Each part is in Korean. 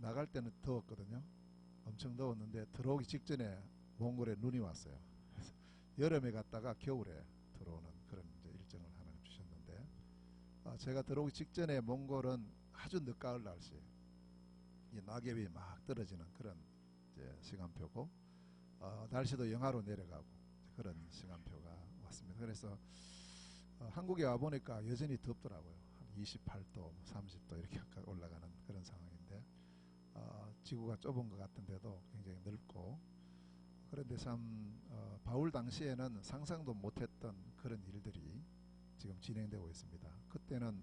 나갈 때는 더웠거든요. 엄청 더웠는데 들어오기 직전에 몽골에 눈이 왔어요. 그래서 여름에 갔다가 겨울에 들어오는 그런 이제 일정을 하나 주셨는데, 제가 들어오기 직전에 몽골은 아주 늦가을 날씨, 이 낙엽이 막 떨어지는 그런 이제 시간표고, 날씨도 영하로 내려가고 그런 시간표가 왔습니다. 그래서 한국에 와 보니까 여전히 덥더라고요. 한 28도, 30도 이렇게 올라가는 그런 상황인데, 지구가 좁은 것 같은데도 굉장히 넓고, 그런데 참 바울 당시에는 상상도 못했던 그런 일들이 지금 진행되고 있습니다. 그때는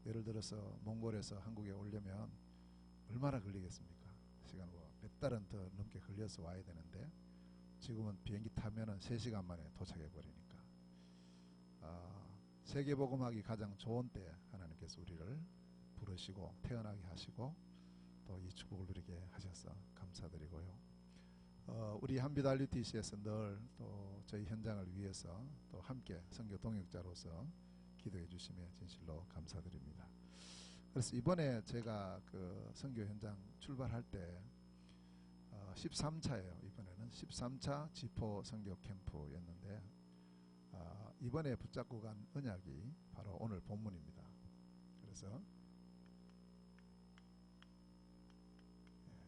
예를 들어서 몽골에서 한국에 오려면 얼마나 걸리겠습니까? 시간 몇 달은 더 넘게 걸려서 와야 되는데, 지금은 비행기 타면은 3시간 만에 도착해 버리니까, 세계복음하기 가장 좋은 때 하나님께서 우리를 부르시고 태어나게 하시고 또 이 축복을 누리게 하셔서 감사드리고요. 우리 한빛 RUTC에서 늘 또 저희 현장을 위해서 또 함께 선교 동역자로서 기도해 주시며 진실로 감사드립니다. 그래서 이번에 제가 그 선교 현장 출발할 때 13차예요. 이번에는 13차 지포 선교 캠프였는데, 이번에 붙잡고 간 언약이 바로 오늘 본문입니다. 그래서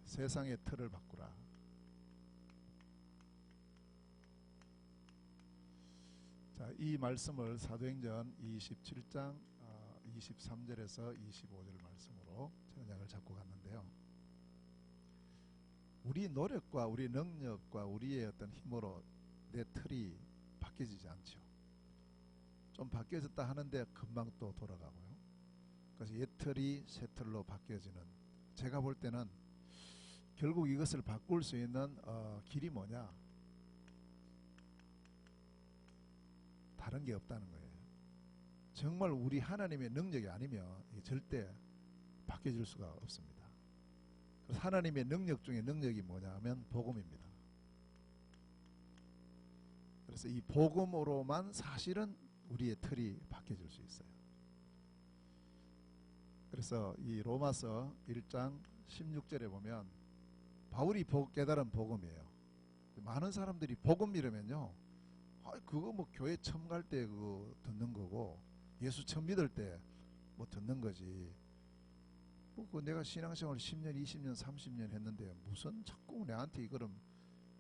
세상의 틀을 바꾸라. 자, 이 말씀을 사도행전 27장 23절에서 25절 말씀으로 언약을 잡고 갔는데요. 우리 노력과 우리 능력과 우리의 어떤 힘으로 내 틀이 바뀌어지지 않죠. 좀 바뀌어졌다 하는데 금방 또 돌아가고요. 그래서 옛 틀이 새 틀로 바뀌어지는, 제가 볼 때는 결국 이것을 바꿀 수 있는 길이 뭐냐? 다른 게 없다는 거예요. 정말 우리 하나님의 능력이 아니면 절대 바뀌어질 수가 없습니다. 그래서 하나님의 능력 중에 능력이 뭐냐 하면 복음입니다. 그래서 이 복음으로만 사실은 우리의 틀이 바뀌어질 수 있어요. 그래서 이 로마서 1장 16절에 보면 바울이 깨달은 복음이에요. 많은 사람들이 복음 이러면요, 그거 뭐 교회 처음 갈 때 그거 듣는 거고 예수 처음 믿을 때 뭐 듣는 거지, 뭐 내가 신앙생활 10년, 20년, 30년 했는데 무슨 자꾸 내한테 이거는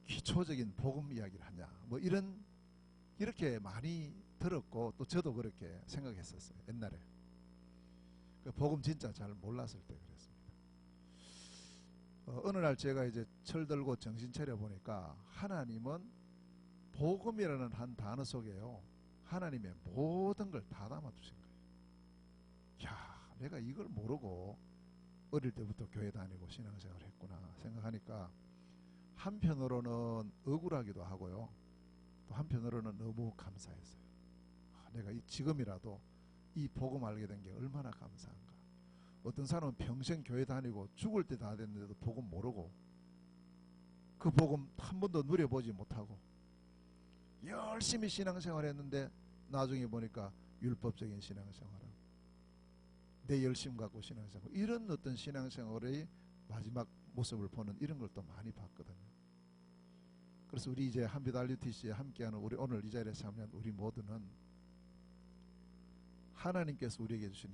기초적인 복음 이야기를 하냐, 뭐 이렇게 많이 들었고, 또 저도 그렇게 생각했었어요. 옛날에 그 복음 진짜 잘 몰랐을 때 그랬습니다. 어느 날 제가 이제 철들고 정신 차려 보니까 하나님은 복음이라는 한 단어 속에요, 하나님의 모든 걸 다 담아 두신 거예요. 야, 내가 이걸 모르고 어릴 때부터 교회 다니고 신앙생활을 했구나 생각하니까 한편으로는 억울하기도 하고요, 또 한편으로는 너무 감사했어요. 내가 지금이라도 이 복음 알게 된 게 얼마나 감사한가. 어떤 사람은 평생 교회 다니고 죽을 때 다 됐는데도 복음 모르고 그 복음 한 번도 누려보지 못하고 열심히 신앙생활 했는데 나중에 보니까 율법적인 신앙생활하고 내 열심 갖고 신앙생활, 이런 어떤 신앙생활의 마지막 모습을 보는 이런 걸 또 많이 봤거든요. 그래서 우리 이제 한빛 RUTC에 함께하는 우리 오늘 이 자리에 참여한 우리 모두는 하나님께서 우리에게 주신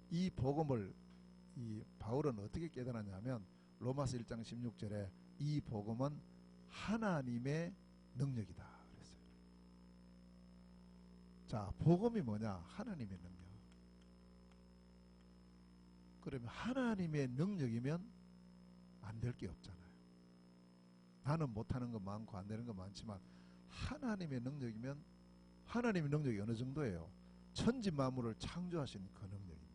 이 복음을 이 바울은 어떻게 깨달았냐면 로마서 1장 16절에 이 복음은 하나님의 능력이다 그랬어요. 자, 복음이 뭐냐? 하나님의 능력. 그러면 하나님의 능력이면 안 될 게 없잖아요. 나는 못하는 거 많고 안 되는 거 많지만 하나님의 능력이면, 하나님의 능력이 어느 정도예요? 천지 만물을 창조하신 그 능력인데요.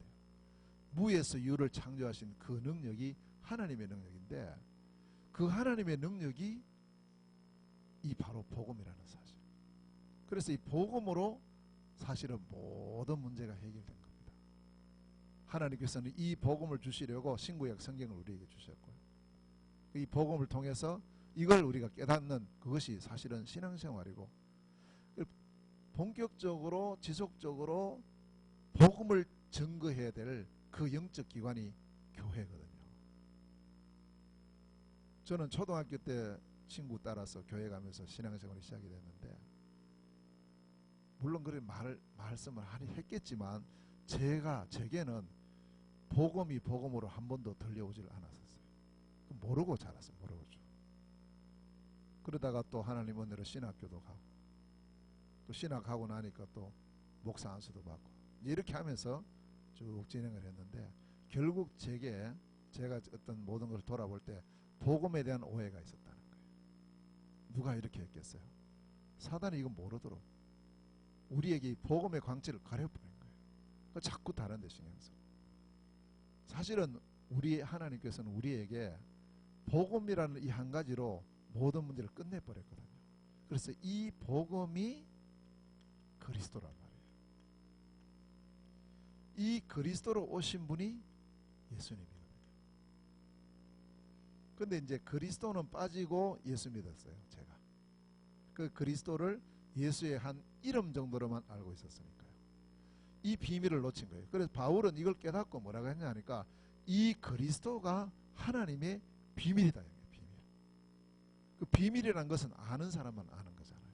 무에서 유를 창조하신 그 능력이 하나님의 능력인데, 그 하나님의 능력이 이 바로 복음이라는 사실. 그래서 이 복음으로 사실은 모든 문제가 해결된 겁니다. 하나님께서는 이 복음을 주시려고 신구약 성경을 우리에게 주셨고요, 이 복음을 통해서 이걸 우리가 깨닫는 그것이 사실은 신앙생활이고, 본격적으로 지속적으로 복음을 증거해야 될 그 영적 기관이 교회거든요. 저는 초등학교 때 친구 따라서 교회 가면서 신앙생활이 시작이 됐는데, 물론 그래 말씀을 하니 했겠지만 제게는 복음이 복음으로 한 번도 들려오질 않았었어요. 모르고 자랐어요. 모르고. 그러다가 또 하나님 은혜로 신학교도 가고, 또 신학하고 나니까 또 목사 안수도 받고, 이렇게 하면서 쭉 진행을 했는데, 결국 제가 어떤 모든 것을 돌아볼 때 복음에 대한 오해가 있었다는 거예요. 누가 이렇게 했겠어요? 사단이 이건 모르도록 우리에게 이 복음의 광채를 가려버린 거예요. 자꾸 다른 데 신경 쓰고. 사실은 우리 하나님께서는 우리에게 복음이라는 이 한 가지로 모든 문제를 끝내버렸거든요. 그래서 이 복음이 그리스도란 말이에요. 이 그리스도로 오신 분이 예수님이거든요. 근데 이제 그리스도는 빠지고 예수 믿었어요. 제가 그 그리스도를 예수의 한 이름 정도로만 알고 있었으니까요. 이 비밀을 놓친 거예요. 그래서 바울은 이걸 깨닫고 뭐라고 했냐니까, 이 그리스도가 하나님의 비밀이다. 비밀. 그 비밀이라는 것은 아는 사람만 아는 거잖아요.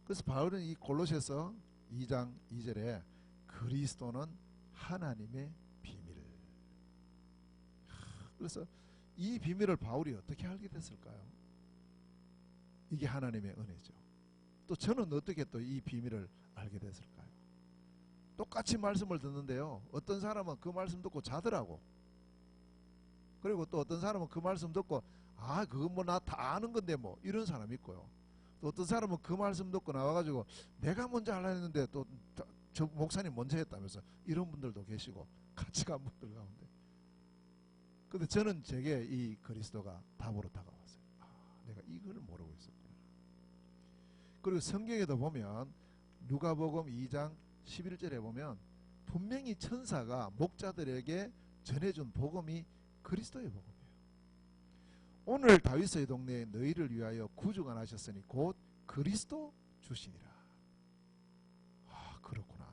그래서 바울은 이 골로새서 2장 2절에 그리스도는 하나님의 비밀. 그래서 이 비밀을 바울이 어떻게 알게 됐을까요? 이게 하나님의 은혜죠. 또 저는 어떻게 또 이 비밀을 알게 됐을까요? 똑같이 말씀을 듣는데요, 어떤 사람은 그 말씀 듣고 자더라고. 그리고 또 어떤 사람은 그 말씀 듣고 그건 뭐 나 다 아는 건데 뭐, 이런 사람이 있고요. 또 어떤 사람은 그 말씀 듣고 나와가지고 내가 먼저 하려 했는데 또 저 목사님 먼저 했다면서, 이런 분들도 계시고, 같이 간 분들 가운데. 근데 저는 제게 이 그리스도가 답으로 다가왔어요. 내가 이걸 모르고 있었구나. 그리고 성경에도 보면 누가복음 2장 11절에 보면 분명히 천사가 목자들에게 전해준 복음이 그리스도의 복음이에요. 오늘 다윗의 동네에 너희를 위하여 구주가 나셨으니 곧 그리스도 주시니라. 그렇구나.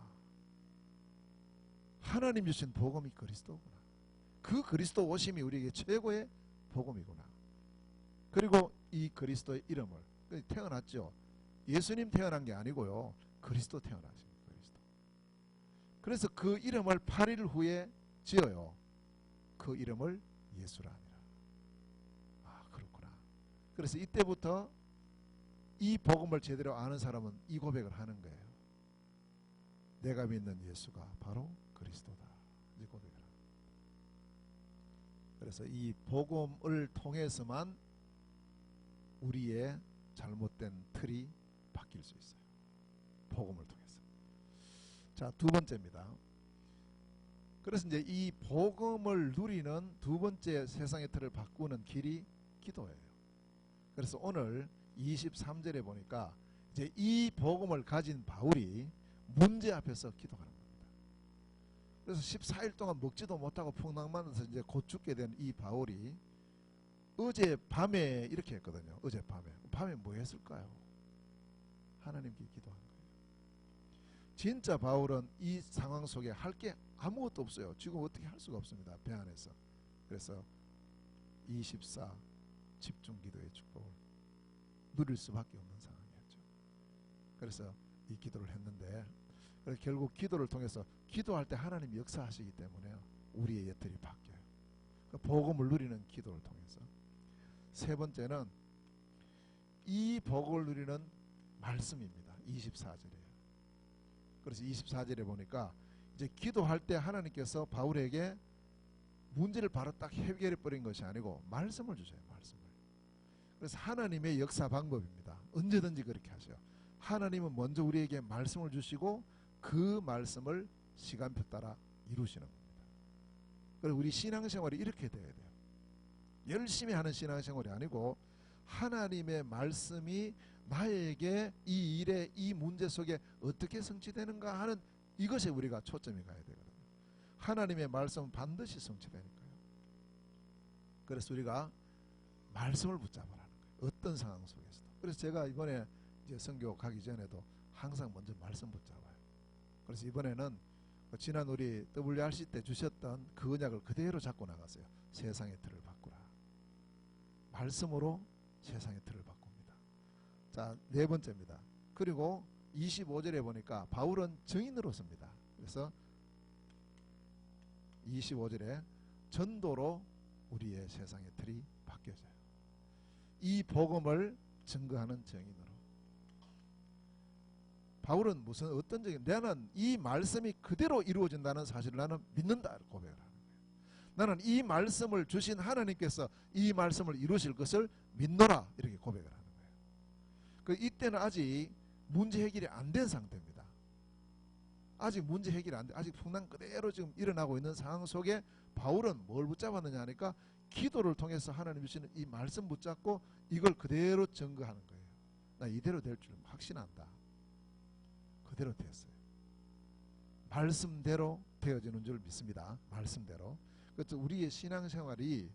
하나님 주신 복음이 그리스도구나. 그 그리스도 오심이 우리에게 최고의 복음이구나. 그리고 이 그리스도의 이름을, 태어났죠. 예수님 태어난 게 아니고요, 그리스도 태어나신 그리스도. 그래서 그 이름을 8일 후에 지어요. 그 이름을 예수라 하니라. 그렇구나. 그래서 이때부터 이 복음을 제대로 아는 사람은 이 고백을 하는 거예요. 내가 믿는 예수가 바로 그리스도다. 이 고백을 합니다. 그래서 이 복음을 통해서만 우리의 잘못된 틀이 바뀔 수 있어요. 복음을 통해서. 자, 두 번째입니다. 그래서 이제 이 복음을 누리는 두 번째 세상의 틀을 바꾸는 길이 기도예요. 그래서 오늘 23절에 보니까 이제 이 복음을 가진 바울이 문제 앞에서 기도하는 겁니다. 그래서 14일 동안 먹지도 못하고 풍랑만해서 이제 곧 죽게 된 이 바울이 어제 밤에 이렇게 했거든요. 어제 밤에 뭐 했을까요? 하나님께 기도한 거예요. 진짜 바울은 이 상황 속에 할 게 아무것도 없어요. 지금 어떻게 할 수가 없습니다. 배 안에서. 그래서 24 집중 기도의 축복을 누릴 수밖에 없는 상황이었죠. 그래서 이 기도를 했는데, 결국 기도를 통해서, 기도할 때 하나님이 역사하시기 때문에 우리의 예틀이 바뀌어요. 복음을 누리는 기도를 통해서. 세 번째는 이 복을 누리는 말씀입니다. 24절이에요. 그래서 24절에 보니까 이제 기도할 때 하나님께서 바울에게 문제를 바로 딱 해결해 버린 것이 아니고 말씀을 주셔요. 말씀을. 그래서 하나님의 역사 방법입니다. 언제든지 그렇게 하셔요. 하나님은 먼저 우리에게 말씀을 주시고 그 말씀을 시간표 따라 이루시는 겁니다. 그래서 우리 신앙생활이 이렇게 돼야 돼요. 열심히 하는 신앙생활이 아니고 하나님의 말씀이 나에게 이 일에, 이 문제 속에 어떻게 성취되는가 하는 이것에 우리가 초점이 가야 되거든요. 하나님의 말씀은 반드시 성취되니까요. 그래서 우리가 말씀을 붙잡으라는 거예요. 어떤 상황 속에서도. 그래서 제가 이번에 이제 선교 가기 전에도 항상 먼저 말씀 붙잡아요. 그래서 이번에는 지난 우리 WRC 때 주셨던 그 언약을 그대로 잡고 나갔어요. 세상의 틀을 바꾸라. 말씀으로 세상의 틀을 바꿉니다. 자, 네 번째입니다. 그리고 25절에 보니까 바울은 증인으로 씁니다. 그래서 25절에 전도로 우리의 세상의 틀이 바뀌어져요. 이 복음을 증거하는 증인으로. 바울은 어떤 적인, 나는 이 말씀이 그대로 이루어진다는 사실을 나는 믿는다 고백을 하는 거예요. 나는 이 말씀을 주신 하나님께서 이 말씀을 이루실 것을 믿노라 이렇게 고백을 하는 거예요. 이때는 아직 문제 해결이 안 된 상태입니다. 아직 문제 해결이 안 돼. 아직 풍랑 그대로 지금 일어나고 있는 상황 속에 바울은 뭘 붙잡았느냐 하니까 기도를 통해서 하나님 주시는 이 말씀 붙잡고 이걸 그대로 증거하는 거예요. 나 이대로 될 줄 확신한다. 그대로 되었어요. 말씀대로 되어지는 줄 믿습니다. 말씀대로. 그래서 우리의 신앙생활이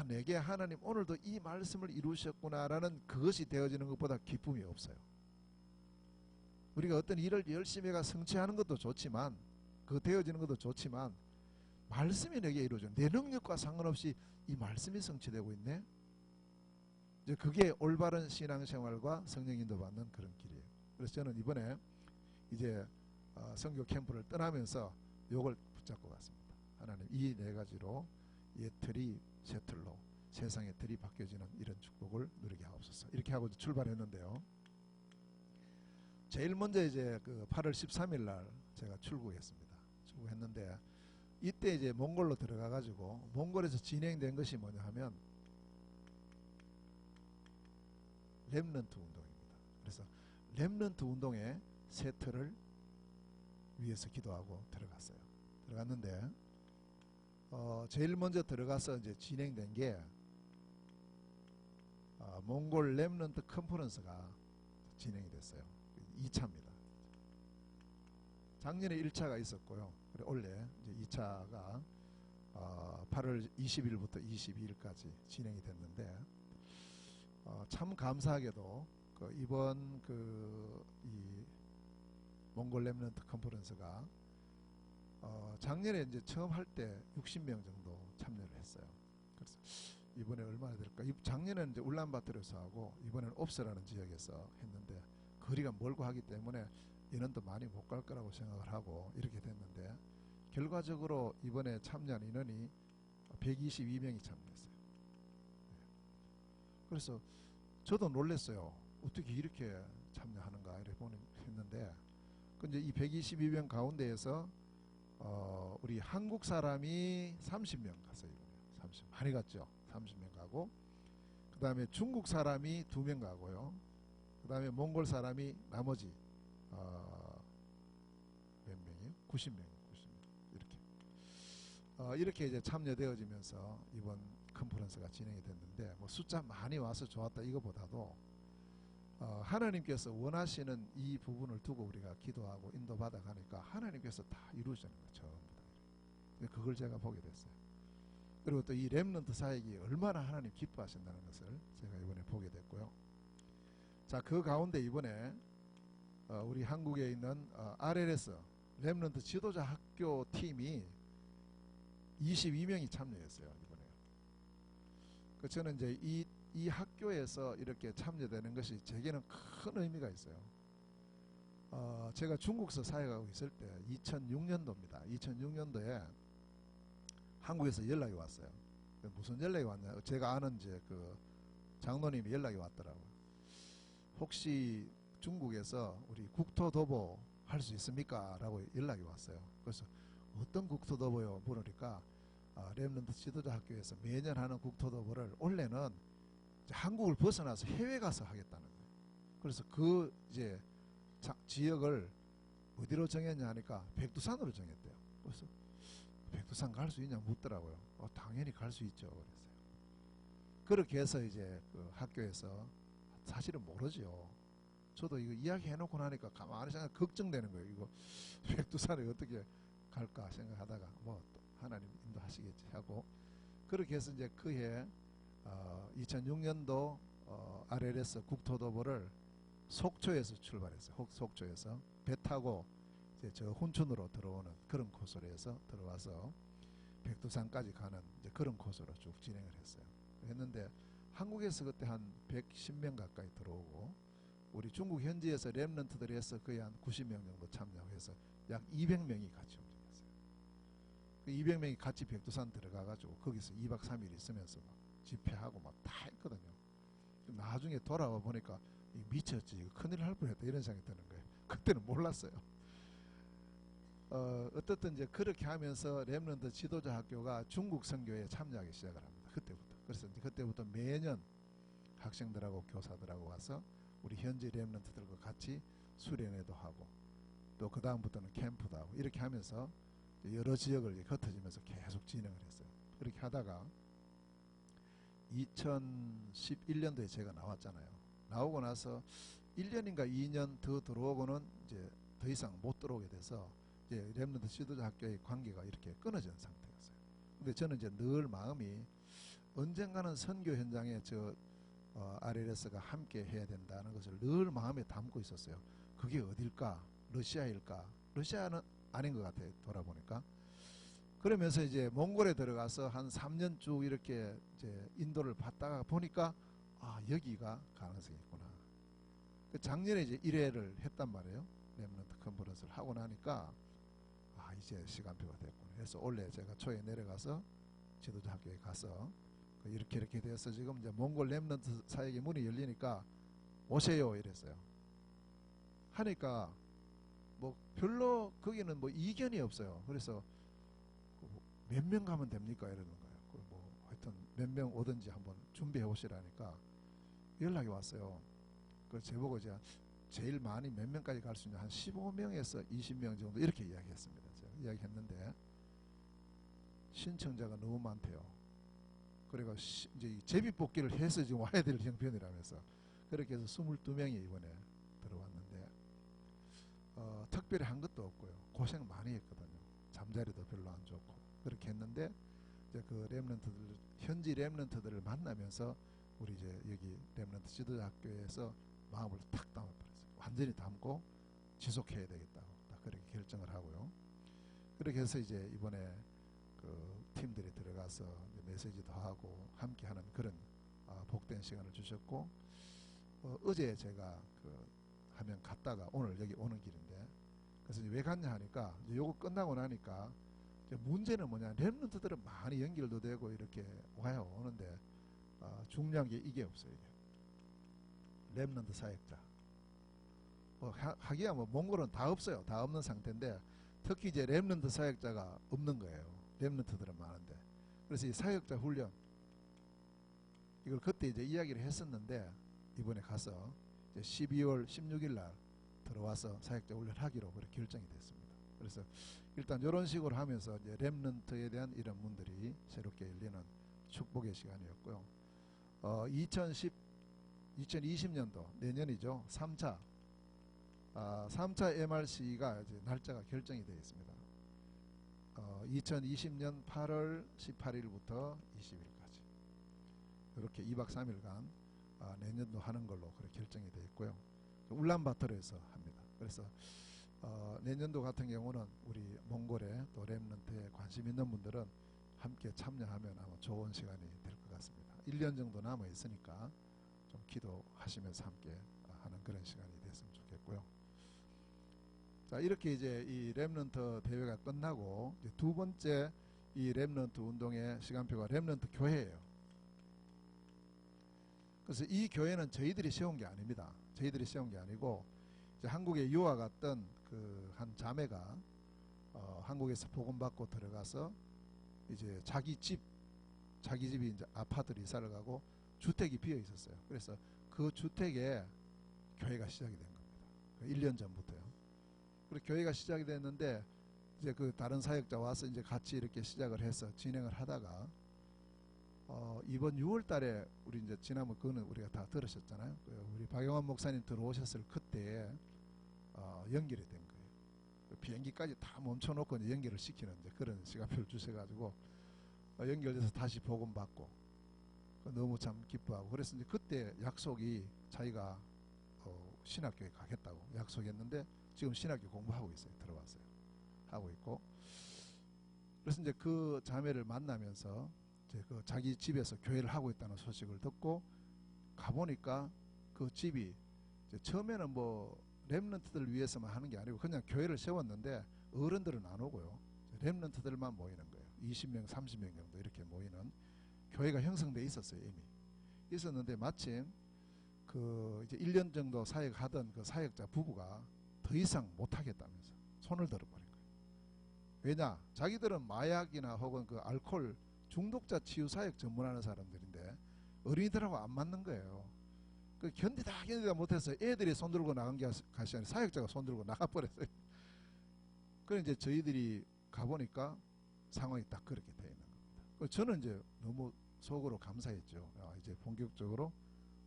내게 하나님 오늘도 이 말씀을 이루셨구나라는 그것이 되어지는 것보다 기쁨이 없어요. 우리가 어떤 일을 열심히 해가 성취하는 것도 좋지만 그 되어지는 것도 좋지만 말씀이 내게 이루어져 내 능력과 상관없이 이 말씀이 성취되고 있네. 이제 그게 올바른 신앙생활과 성령 인도받는 그런 길이에요. 그래서 저는 이번에 이제 선교 캠프를 떠나면서 요걸 붙잡고 갔습니다. 하나님 이 네 가지로 옛 틀이 새 틀로 세상의 틀이 바뀌어지는 이런 축복을 누리게 하옵소서. 이렇게 하고 출발했는데요. 제일 먼저 이제 그 8월 13일 날 제가 출국했습니다. 출국했는데 이때 이제 몽골로 들어가 가지고 몽골에서 진행된 것이 뭐냐 하면 렘넌트 운동입니다. 그래서 렘넌트 운동의 새 틀을 위해서 기도하고 들어갔어요. 들어갔는데 제일 먼저 들어가서 이제 진행된 게 몽골 렘넌트 컨퍼런스가 진행이 됐어요. 2차입니다. 작년에 1차가 있었고요. 올해 이제 2차가 8월 20일부터 22일까지 진행이 됐는데 참 감사하게도 이번 이 몽골 렘넌트 컨퍼런스가 작년에 이제 처음 할 때 60명 정도 참여를 했어요. 그래서 이번에 얼마나 될까? 작년에는 이제 울란바토르에서 하고 이번에는 옵스라는 지역에서 했는데 거리가 멀고 하기 때문에 인원도 많이 못 갈 거라고 생각을 하고 이렇게 됐는데 결과적으로 이번에 참여한 인원이 122명이 참여했어요. 그래서 저도 놀랐어요. 어떻게 이렇게 참여하는가 이렇게 했는데 근데 이 122명 가운데에서 우리 한국 사람이 30명 갔어요. 30 많이 갔죠. 30명 가고 그 다음에 중국 사람이 2명 가고요. 그 다음에 몽골 사람이 나머지 몇 명이요? 90명 이렇게 이제 참여되어지면서 이번 컨퍼런스가 진행이 됐는데 뭐 숫자 많이 와서 좋았다 이거보다도 하나님께서 원하시는 이 부분을 두고 우리가 기도하고 인도받아 가니까 하나님께서 다 이루어지는 거죠. 전부 다. 그걸 제가 보게 됐어요. 그리고 또 이 렘넌트 사역이 얼마나 하나님 기뻐하신다는 것을 제가 이번에 보게 됐고요. 자, 그 가운데 이번에 우리 한국에 있는 RLS 렘넌트 지도자 학교 팀이 22명이 참여했어요. 이번에. 저는 이제 이 학교에서 이렇게 참여되는 것이 제게는 큰 의미가 있어요. 제가 중국서 사역하고 있을 때 2006년도입니다. 2006년도에 한국에서 연락이 왔어요. 무슨 연락이 왔냐? 제가 아는 이제 그 장로님이 연락이 왔더라고요. 혹시 중국에서 우리 국토도보 할 수 있습니까? 라고 연락이 왔어요. 그래서 어떤 국토도보요? 물으니까 렘넌트 지도자 학교에서 매년 하는 국토도보를 올해는 한국을 벗어나서 해외 가서 하겠다는 거예요. 그래서 그 이제 지역을 어디로 정했냐 하니까 백두산으로 정했대요. 그래서 백두산 갈 수 있냐 묻더라고요. 당연히 갈 수 있죠. 그랬어요. 그렇게 해서 이제 그 학교에서 사실은 모르죠. 저도 이거 이야기 해놓고 나니까 가만히 생각 걱정되는 거예요. 이거 백두산에 어떻게 갈까 생각하다가 뭐 또 하나님 인도하시겠지 하고 그렇게 해서 이제 그해 2006년도 RLS 국토도보를 속초에서 출발했어요. 속초에서 배 타고 이제 저 훈춘으로 들어오는 그런 코스로 해서 들어와서 백두산까지 가는 이제 그런 코스로 쭉 진행을 했어요. 했는데 한국에서 그때 한 110명 가까이 들어오고 우리 중국 현지에서 랩런트들이 해서 거의 한 90명 정도 참여해서 약 200명이 같이 움직였어요. 그 200명이 같이 백두산 들어가가지고 거기서 2박 3일 있으면서 막 집회하고 막 다 했거든요. 나중에 돌아와 보니까 미쳤지, 이거 큰일 날 뻔했다 이런 생각이 드는 거예요. 그때는 몰랐어요. 어떻든 이제 그렇게 하면서 랩런트 지도자 학교가 중국 선교에 참여하기 시작을 합니다. 그때부터. 그래서 이제 그때부터 매년 학생들하고 교사들하고 와서 우리 현지 랩런트들과 같이 수련회도 하고 또 그 다음부터는 캠프도 하고 이렇게 하면서 여러 지역을 흩어지면서 계속 진행을 했어요. 그렇게 하다가 2011년도에 제가 나왔잖아요. 나오고 나서 1년인가 2년 더 들어오고는 이제 더 이상 못 들어오게 돼서 이제 랩런트 지도자 학교의 관계가 이렇게 끊어진 상태였어요. 근데 저는 이제 늘 마음이 언젠가는 선교 현장에 저 RLS가 함께 해야 된다는 것을 늘 마음에 담고 있었어요. 그게 어딜까? 러시아일까? 러시아는 아닌 것 같아요. 돌아보니까. 그러면서 이제 몽골에 들어가서 한 3년 쭉 이렇게 이제 인도를 받다가 보니까 아, 여기가 가능성이 있구나. 작년에 이제 1회를 했단 말이에요. 랩런트 컨퍼런스를 하고 나니까 아, 이제 시간표가 됐구나. 그래서 올해 제가 초에 내려가서 지도자 학교에 가서 이렇게 돼서 지금 이제 몽골 랩런트 사역의 문이 열리니까 오세요 이랬어요. 하니까 뭐 별로 거기는 뭐 이견이 없어요. 그래서 몇 명 가면 됩니까 이러는 거예요. 뭐 하여튼 몇 명 오든지 한번 준비해 오시라니까 연락이 왔어요. 그 제보고 제가 제일 많이 몇 명까지 갈 수 있냐 한 15명에서 20명 정도 이렇게 이야기했습니다. 제가 이야기했는데 신청자가 너무 많대요. 그래가 이제 제비뽑기를 해서 지금 와야 될 형편이라면서 그렇게 해서 22명이 이번에 들어왔는데 특별히 한 것도 없고요. 고생 많이 했거든요. 잠자리도 별로 안 좋고 그렇게 했는데 이제 그 랩런트들 현지 랩런트들을 만나면서 우리 이제 여기 랩런트 지도자 학교에서 마음을 탁 담아버렸어요. 완전히 담고 지속해야 되겠다고 딱 그렇게 결정을 하고요. 그렇게 해서 이제 이번에 그 팀들이 들어가서 메시지도 하고 함께하는 그런 복된 시간을 주셨고 어제 제가 그 하면 갔다가 오늘 여기 오는 길인데 그래서 왜 갔냐 하니까 이제 요거 끝나고 나니까 이제 문제는 뭐냐 랩런트들은 많이 연결도 되고 이렇게 와요. 오는데 중요한 게 이게 없어요. 이게 랩런트 사역자 하기야 뭐 몽골은 다 없어요. 다 없는 상태인데 특히 이제 랩런트 사역자가 없는 거예요. 랩런트들은 많은데 그래서 이 사역자 훈련 이걸 그때 이제 이야기를 했었는데 이번에 가서 이제 12월 16일 날 들어와서 사역자 훈련하기로 그렇게 결정이 됐습니다. 그래서 일단 이런 식으로 하면서 이제 랩런트에 대한 이런 문들이 새롭게 열리는 축복의 시간이었고요. 2020년도 내년이죠. 3차 3차 MRC가 이제 날짜가 결정이 되어 있습니다. 2020년 8월 18일부터 20일까지 이렇게 2박 3일간 내년도 하는 걸로 그렇게 결정이 되어 있고요. 울란바토르에서 합니다. 그래서 내년도 같은 경우는 우리 몽골에 또 랩런트에 관심 있는 분들은 함께 참여하면 아마 좋은 시간이 될 것 같습니다. 1년 정도 남아 있으니까 좀 기도하시면서 함께 하는 그런 시간이 됐으면 좋겠고요. 자, 이렇게 이제 이 랩런트 대회가 끝나고 이제 두 번째 이 랩런트 운동의 시간표가 랩런트 교회예요. 그래서 이 교회는 저희들이 세운 게 아닙니다. 저희들이 세운 게 아니고 이제 한국에 유학 갔던 그 한 자매가 한국에서 복음 받고 들어가서 이제 자기 집이 이제 아파트로 이사를 가고 주택이 비어 있었어요. 그래서 그 주택에 교회가 시작이 된 겁니다. 1년 전부터요. 그리고 교회가 시작이 됐는데 이제 그 다른 사역자 와서 이제 같이 이렇게 시작을 해서 진행을 하다가 이번 6월 달에 우리 이제 지난번 그거는 우리가 다 들으셨잖아요. 우리 박영환 목사님 들어오셨을 그때에 연결이 된 거예요. 비행기까지 다 멈춰놓고 이제 연결을 시키는 이제 그런 시간표를 주셔가지고 연결돼서 다시 복음 받고 너무 참 기뻐하고 그래서 이제 그때 약속이 자기가 신학교에 가겠다고 약속했는데 지금 신학교 공부하고 있어요. 들어왔어요. 하고 있고. 그래서 이제 그 자매를 만나면서 이제 그 자기 집에서 교회를 하고 있다는 소식을 듣고 가보니까 그 집이 이제 처음에는 뭐 렘넌트들 위해서만 하는 게 아니고 그냥 교회를 세웠는데 어른들은 안 오고요. 렘넌트들만 모이는 거예요. 20명, 30명 정도 이렇게 모이는 교회가 형성돼 있었어요. 이미 있었는데 마침 그 이제 1년 정도 사역하던 그 사역자 부부가 더 이상 못하겠다면서 손을 들어버린 거예요. 왜냐? 자기들은 마약이나 혹은 그 알코올 중독자 치유 사역 전문하는 사람들인데 어린이들하고 안 맞는 거예요. 그 견디다 못해서 애들이 손 들고 나간 게 가시 아니라 사역자가 손 들고 나가버렸어요. 그래 이제 저희들이 가보니까 상황이 딱 그렇게 돼 있는 겁니다. 저는 이제 너무 속으로 감사했죠. 이제 본격적으로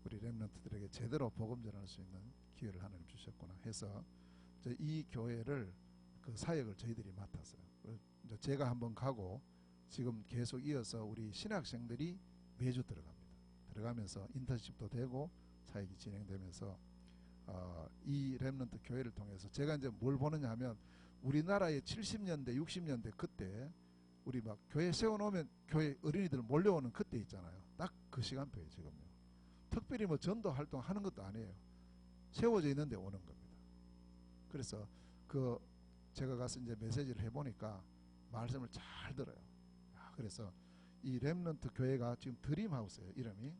우리 렘넌트들에게 제대로 복음 전할 수 있는 기회를 하나님 주셨구나 해서 이 교회를 그 사역을 저희들이 맡았어요. 이제 제가 한번 가고 지금 계속 이어서 우리 신학생들이 매주 들어갑니다. 들어가면서 인턴십도 되고 사역이 진행되면서 이 렘넌트 교회를 통해서 제가 이제 뭘 보느냐 하면 우리나라의 70년대 60년대 그때 우리 막 교회 세워놓으면 교회 어린이들 몰려오는 그때 있잖아요. 딱 그 시간표예요. 지금요. 특별히 뭐 전도 활동 하는 것도 아니에요. 세워져 있는데 오는 겁니다. 그래서 그 제가 가서 이제 메시지를 해보니까 말씀을 잘 들어요. 그래서 이 렘넌트 교회가 지금 드림하우스예요. 이름이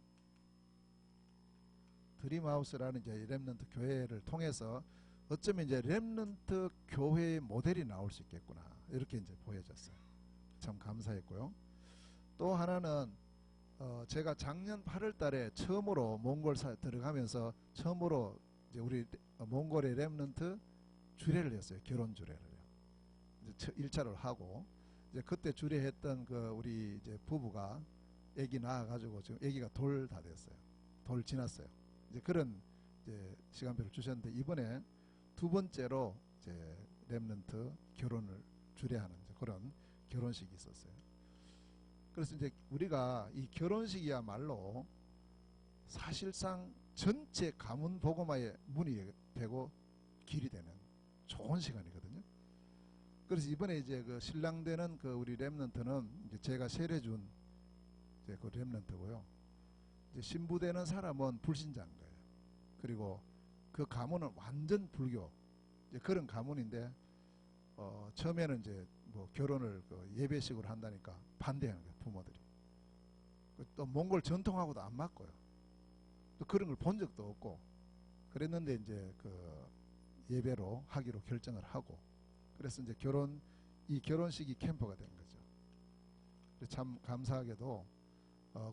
드림하우스라는 이제 렘넌트 교회를 통해서 어쩌면 이제 렘넌트 교회의 모델이 나올 수 있겠구나 이렇게 이제 보여졌어요. 참 감사했고요. 또 하나는 제가 작년 8월달에 처음으로 몽골사 들어가면서 처음으로 이제 우리 몽골의 렘넌트 주례를 했어요. 결혼 주례를요. 이제 1차를 하고 이제 그때 주례했던 그 우리 이제 부부가 아기 낳아가지고 지금 아기가 돌 다 됐어요. 돌 지났어요. 이제 그런 이제 시간표를 주셨는데 이번에 두 번째로 이제 렘넌트 결혼을 주례하는 그런 결혼식이 있었어요. 그래서 이제 우리가 이 결혼식이야말로 사실상 전체 가문 복음화의 문이 되고 길이 되는 좋은 시간이거든요. 그래서 이번에 이제 그 신랑 되는 그 우리 렘넌트는 이제 제가 세례준 이제 그 렘넌트고요. 이제 신부 되는 사람은 불신자인 거예요. 그리고 그 가문은 완전 불교 이제 그런 가문인데 처음에는 이제 뭐 결혼을 그 예배식으로 한다니까 반대하는 거예요. 부모들이. 또 몽골 전통하고도 안 맞고요. 또 그런 걸 본 적도 없고 그랬는데 이제 그 예배로 하기로 결정을 하고 그래서 이제 이 결혼식이 캠프가 된 거죠. 참 감사하게도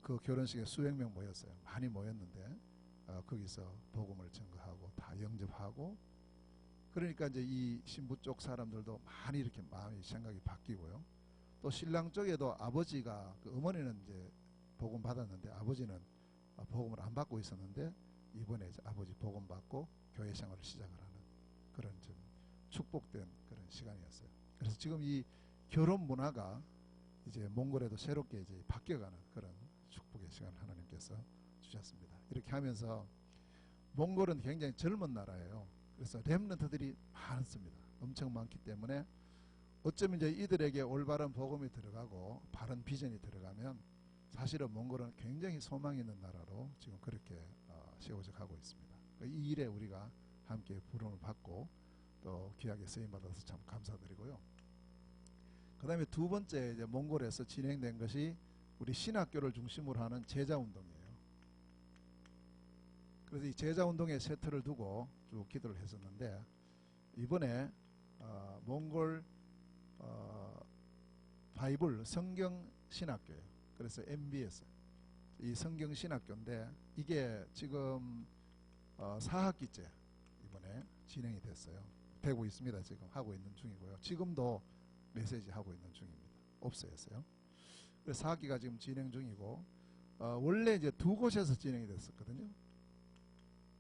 그 결혼식에 수백 명 모였어요. 많이 모였는데 거기서 복음을 증거하고 다 영접하고 그러니까 이제 이 신부 쪽 사람들도 많이 이렇게 마음이 생각이 바뀌고요. 또 신랑 쪽에도 아버지가 그 어머니는 이제 복음 받았는데 아버지는 복음을 안 받고 있었는데 이번에 이제 아버지 복음 받고 교회 생활을 시작을 하는 그런 좀 축복된 그런 시간이었어요. 그래서 지금 이 결혼 문화가 이제 몽골에도 새롭게 이제 바뀌어가는 그런 축복의 시간을 하나님께서 주셨습니다. 이렇게 하면서 몽골은 굉장히 젊은 나라예요. 그래서 렘넌트들이 많습니다. 엄청 많기 때문에 어쩌면 이제 이들에게 올바른 복음이 들어가고 바른 비전이 들어가면 사실은 몽골은 굉장히 소망이 있는 나라로 지금 그렇게 세워져 가고 있습니다. 이 일에 우리가 함께 부름을 받고 또 귀하게 쓰임 받아서 참 감사드리고요. 그 다음에 두 번째 이제 몽골에서 진행된 것이 우리 신학교를 중심으로 하는 제자운동이에요. 그래서 이 제자운동에 세트를 두고 쭉 기도를 했었는데 이번에 몽골 바이블 성경 신학교예요. 그래서 MBS 이 성경 신학교인데 이게 지금 4학기째 이번에 진행이 됐어요. 되고 있습니다. 지금 하고 있는 중이고요. 지금도 메시지 하고 있는 중입니다. 옵스였어요. 그래서 4학기가 지금 진행 중이고 원래 이제 두 곳에서 진행이 됐었거든요.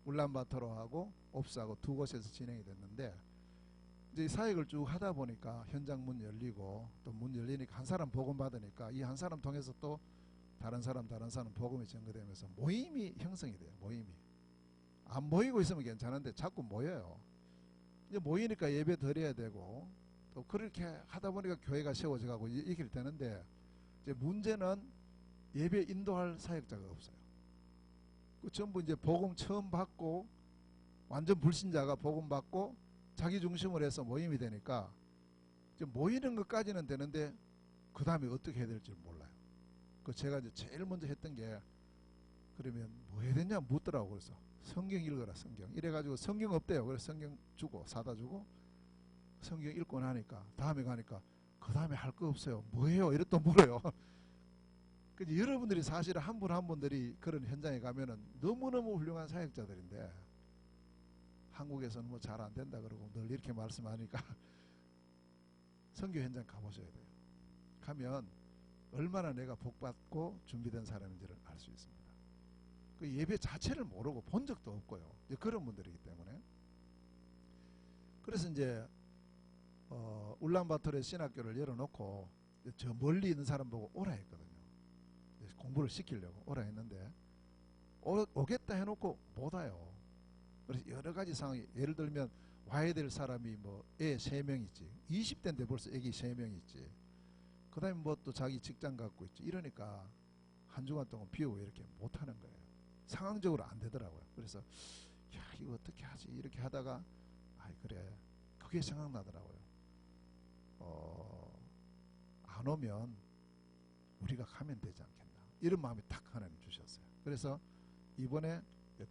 울란바토르 하고 옵스하고 두 곳에서 진행이 됐는데 이제 사역을 쭉 하다 보니까 현장 문 열리고 또 문 열리니까 한 사람 복음 받으니까 이 한 사람 통해서 또 다른 사람 복음이 전거되면서 모임이 형성이 돼요. 모임이 안 모이고 있으면 괜찮은데 자꾸 모여요. 이제 모이니까 예배 드려야 되고 또 그렇게 하다 보니까 교회가 세워져 가고 이렇게 되는데, 이제 문제는 예배 인도할 사역자가 없어요. 그 전부 이제 복음 처음 받고 완전 불신자가 복음 받고 자기 중심으로 해서 모임이 되니까 이제 모이는 것까지는 되는데 그 다음에 어떻게 해야 될지 몰라요. 그 제가 이제 제일 먼저 했던 게, 그러면 뭐 해야 되냐 묻더라고. 그래서 성경 읽어라 성경 이래가지고, 성경 없대요. 그래서 성경 주고 사다 주고 성경 읽고 나니까 다음에 가니까 그 다음에 할 거 없어요. 뭐해요? 이래 또 물어요. 근데 여러분들이 사실 한 분 한 분들이 그런 현장에 가면은 너무너무 훌륭한 사역자들인데, 한국에서는 뭐 잘 안 된다 그러고 늘 이렇게 말씀하니까 선교 현장 가보셔야 돼요. 가면 얼마나 내가 복받고 준비된 사람인지를 알 수 있습니다. 그 예배 자체를 모르고 본 적도 없고요. 이제 그런 분들이기 때문에. 그래서 이제 울란바토르에 신학교를 열어놓고 저 멀리 있는 사람 보고 오라 했거든요. 공부를 시키려고 오라 했는데 오겠다 해놓고 못 와요. 그래서 여러 가지 상황이, 예를 들면 와야 될 사람이 뭐 애 3명 있지, 20대인데 벌써 애기 3명 있지, 그 다음에 뭐 또 자기 직장 갖고 있지, 이러니까 한 주간 동안 비우고 이렇게 못하는 거예요. 상황적으로 안 되더라고요. 그래서 야 이거 어떻게 하지 이렇게 하다가, 아이 그래 그게 생각나더라고요. 안 오면 우리가 가면 되지 않겠나, 이런 마음이 탁 하나님 주셨어요. 그래서 이번에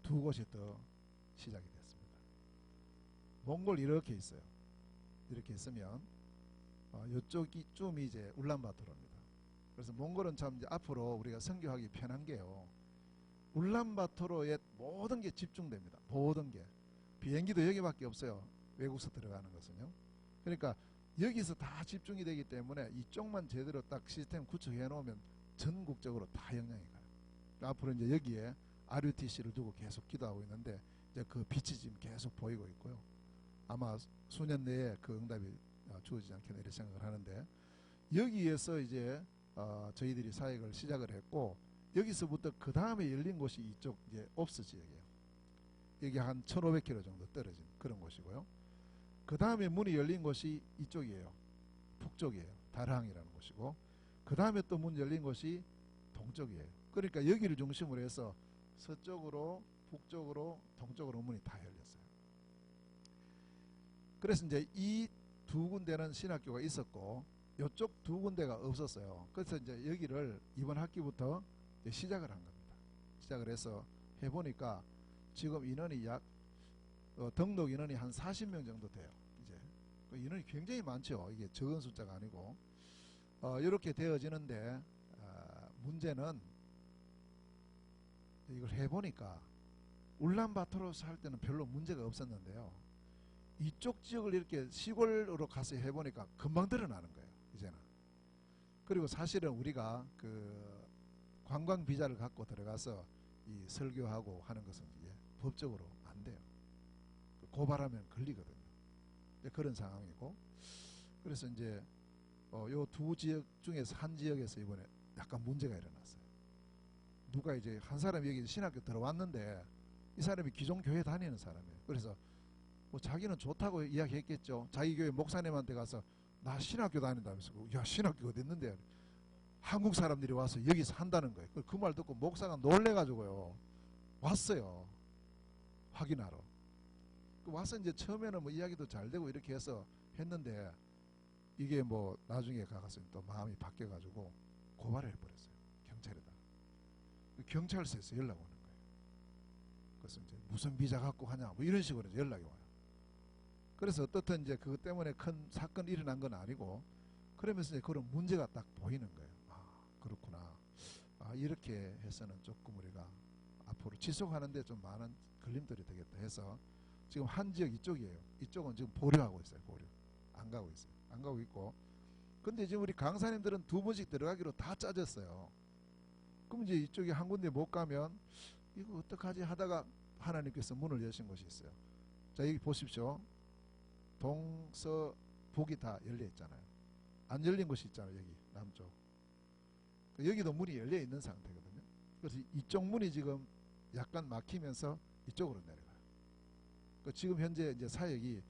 2곳이 더 시작이 됐습니다. 몽골 이렇게 있어요. 이렇게 있으면 이쪽이 좀 이제 울란바토르입니다. 그래서 몽골은 참 이제 앞으로 우리가 선교하기 편한 게요, 울란바토르에 모든 게 집중됩니다. 모든 게. 비행기도 여기밖에 없어요. 외국서 들어가는 것은요. 그러니까 여기서 다 집중이 되기 때문에 이쪽만 제대로 딱 시스템 구축해 놓으면 전국적으로 다 영향이 가요. 앞으로 이제 여기에 RUTC를 두고 계속 기도하고 있는데, 이제 그 빛이 지금 계속 보이고 있고요. 아마 수년 내에 그 응답이 주어지지 않겠나 이렇게 생각을 하는데, 여기에서 이제 저희들이 사역을 시작을 했고, 여기서부터 그 다음에 열린 곳이 이쪽 이제 옵스 지역이에요. 여기 한 1500km 정도 떨어진 그런 곳이고요. 그 다음에 문이 열린 곳이 이쪽이에요. 북쪽이에요. 다르항이라는 곳이고, 그 다음에 또 문 열린 곳이 동쪽이에요. 그러니까 여기를 중심으로 해서 서쪽으로 북쪽으로 동쪽으로 문이 다 열렸어요. 그래서 이제 이 2군데는 신학교가 있었고 이쪽 2군데가 없었어요. 그래서 이제 여기를 이번 학기부터 이제 시작을 한 겁니다. 시작을 해서 해보니까 지금 인원이 약 등록 인원이 한 40명 정도 돼요. 이제 그 인원이 굉장히 많죠. 이게 적은 숫자가 아니고 이렇게 되어지는데, 문제는 이걸 해보니까 울란바토르 살 때는 별로 문제가 없었는데요, 이쪽 지역을 이렇게 시골으로 가서 해보니까 금방 드러나는 거예요. 이제는. 그리고 사실은 우리가 그 관광 비자를 갖고 들어가서 이 설교하고 하는 것은 이제 법적으로 안 돼요. 고발하면 걸리거든요. 그런 상황이고, 그래서 이제 요 2 지역 중에서 한 지역에서 이번에 약간 문제가 일어났어요. 누가 이제 한 사람이 여기 신학교 들어왔는데 이 사람이 기존 교회 다니는 사람이에요. 그래서 뭐 자기는 좋다고 이야기했겠죠. 자기 교회 목사님한테 가서 나 신학교 다닌다면서, 야 신학교 어디 있는데, 한국 사람들이 와서 여기서 한다는 거예요. 그 말 듣고 목사가 놀래가지고요 왔어요. 확인하러. 와서 이제 처음에는 뭐 이야기도 잘 되고 이렇게 해서 했는데, 이게 뭐 나중에 가서 또 마음이 바뀌어가지고 고발을 해버렸어요. 경찰에다. 경찰서에서 연락 오는 거예요. 그래서 이제 무슨 비자 갖고 가냐 뭐 이런 식으로 이제 연락이 와요. 그래서 어떻든 이제 그것 때문에 큰 사건이 일어난 건 아니고, 그러면서 이제 그런 문제가 딱 보이는 거예요. 아 그렇구나. 아 이렇게 해서는 조금 우리가 앞으로 지속하는데 좀 많은 걸림돌이 되겠다 해서 지금 한 지역 이쪽이에요. 이쪽은 지금 보류하고 있어요. 보류. 안 가고 있어요. 안 가고 있고. 근데 지금 우리 강사님들은 2번씩 들어가기로 다 짜졌어요. 그럼 이제 이쪽에 한 군데 못 가면 이거 어떡하지 하다가 하나님께서 문을 여신 곳이 있어요. 자 여기 보십시오. 동서북이 다 열려 있잖아요. 안 열린 곳이 있잖아요. 여기 남쪽. 여기도 문이 열려 있는 상태거든요. 그래서 이쪽 문이 지금 약간 막히면서 이쪽으로 내려가요. 지금 현재 이제 사역이